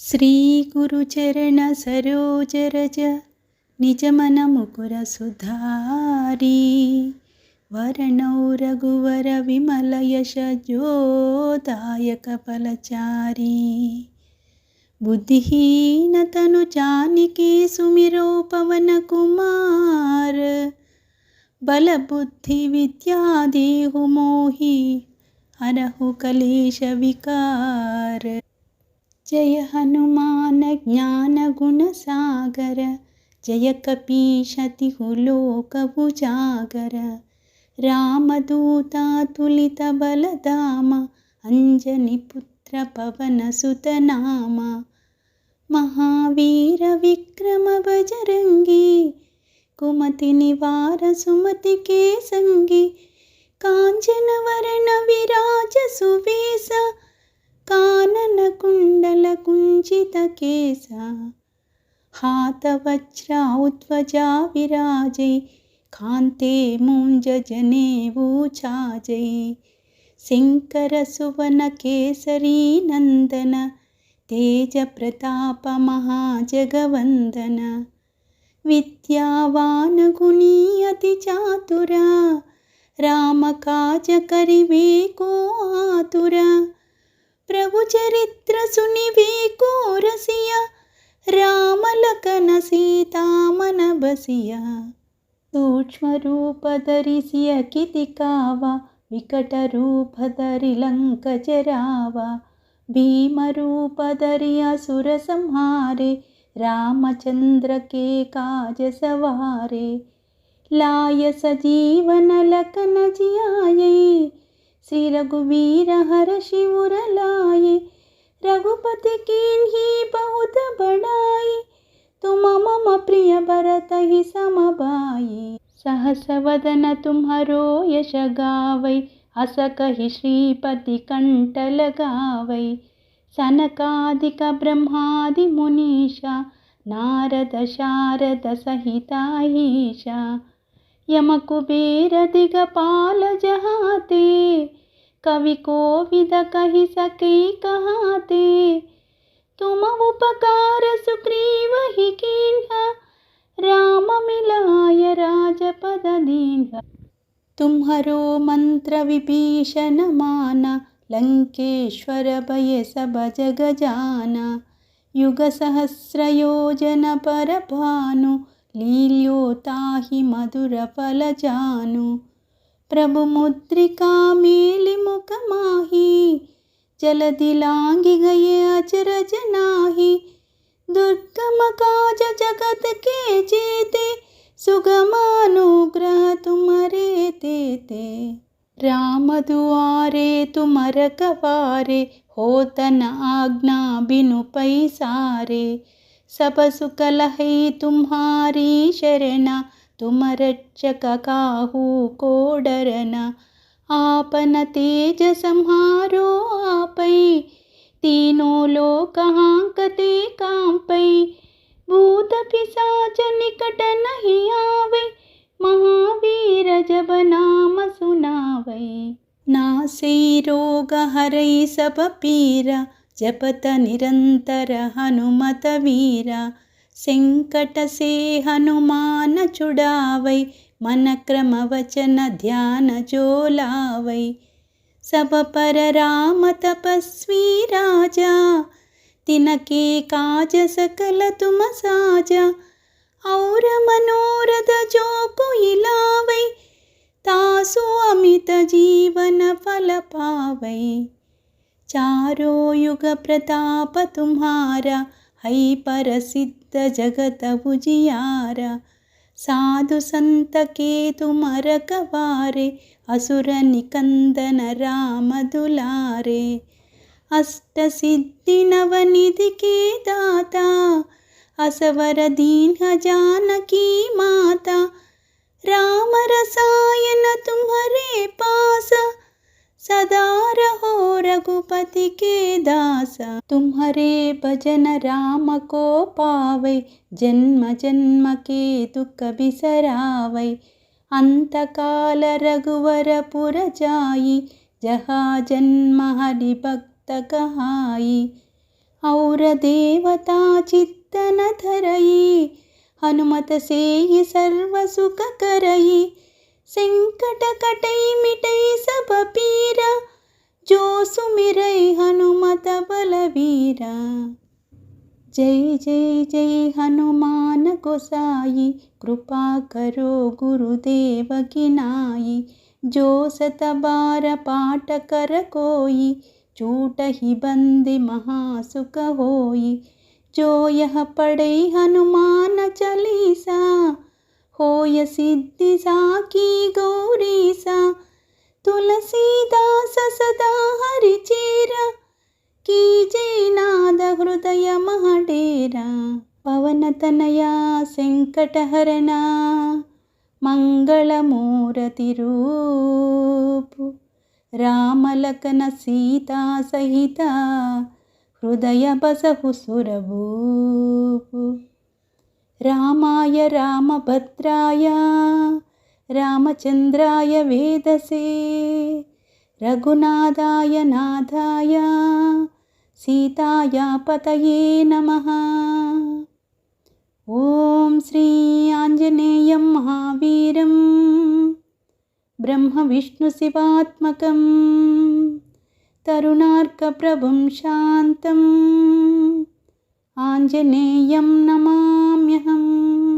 శ్రీ గురుచరణ సరోజరజ నిజమన ముకుర సుధారీ వరణౌ రఘువర విమల యశ జోదాయక ఫలచారీ బుద్ధిహీనతను జానకి సుమిరో పవన కుమార్ బలబుద్ధి విద్యా దేహు మోహి హరహు కలేశ విकार। जय हनुमान ज्ञान गुण सागर जय कपीशतिहु लोक उजागर। रामदूता तुलित बलधाम अंजनी पुत्र पवन सुत नाम। महावीर विक्रम बजरंगी कुमति निवार सुमति के संगी। कांचन वरण विराज सुवेश कानन कुंडल कुंचित केश। हाथ वज्राध्वजा विराजे कांते मूंज जनेऊ छाजे। शंकर सुवन केसरी नंदन तेज प्रताप महाजगवंदन। विद्यावान गुणी अति चातुर राम काज करिवे को आतुर। प्रभु चरित्र सुनिवे को रसिया राम लखन सीता मन बसिया। सूक्ष्म रूप धरिसिय किति कावा विकट रूप धरि लंक जरावा। भीम रूप धरि असुर संहारे रामचंद्र के काज सवारे। लाय सजीवन लखन जियाये श्री रघुवीर हर शिवर लाए। रघुपति कीन्ही बहुत बड़ाई तुम मम प्रिय भरत ही सम भाई। सहस वदन तुम्हरो यश गावै अस कहि श्रीपति कंठ लगावै। सनकादिक ब्रह्मादि मुनीषा नारद शारद सहिता ईशा। यम कुबेर दिगपाल जहाते कवि कोविद कहि सके कहाते। तुम उपकार सुग्रीव ही कीन्हा राम मिलाय राजपद दीन्हा। तुम्हरो मंत्र विभीषण माना लंकेश्वर भय सब जग जाना। युग सहस्र योजन पर भानु लील्योताहि मधुर फल जानु। प्रभु मुद्रिका मेलि मुख माही जलधि लांघि गए अचरज नाही। दुर्गम काज जगत के जेते सुगम अनुग्रह तुम्हारे तेते। राम दुआरे तुम रखवारे होत न आज्ञा बिनु पैसारे। सब सुख लहै तुम्हारी शरणा तुम रक्षक काहू को डरना। आपन तेज सम्हारो आपै तीनों लोक हांकते कांपै। भूत पिशाच निकट नहीं आवै महावीर जब नाम सुनावै। नासै रोग हरै सब पीरा जपत निरंतर हनुमत वीरा। संकट से हनुमान छुड़ावै मन क्रम वचन ध्यान जो लावै। सब पर राम तपस्वी राजा तिनके काज सकल तुम साजा। और मनोरथ जो कोई लावै तासु अमित जीवन फल पावै। चारों युग प्रताप तुम्हारा है परसिद्ध जगत उजियारा। साधु संत के तुम रखवारे असुर निकंदन राम दुलारे। अष्ट सिद्धि नवनिधि के दाता असवर दीन जानकी माता। राम रसायन तुम्हारे पास सदा रहो रघुपति के दासा। तुम्हारे भजन राम को पावै जन्म जन्म के दुख बिसरावै। अंत काल रघुवर पुर जाई जहाँ जन्म हरि भक्त कहाई। ఔర దేవతా చిత్తన ధరయి హనుమత సేయి సర్వ సుఖ करई संकट कटई मिटई सब पीरा जो सुमिरै हनुमत बलवीरा। जय जय जय हनुमान गोसाई कृपा करो गुरुदेव की नाई। जो सत बार पाठ कर कोई छूटहि बंदी महासुख होई। जो यह पढ़े हनुमान चालीसा होय सिद्धि साकी गौरीसा। तुलसीदास सदा हरि चेरा कीजे नाद हृदय महडेरा। पवन तनया संकटहरणा मंगलमूर्ति रूप। राम लखन सीता सहिता हृदय बसहु सुरभूप। रामाय रामभद्राय रामचंद्राय वेदसे रघुनाथाय नाथाय सीताया पतये नमः। ओम श्री आंजनेयं महावीरं ब्रह्म विष्णु शिवात्मकं तरुणार्कप्रभुं शान्तं आंजनेयं नमाम्यहम्।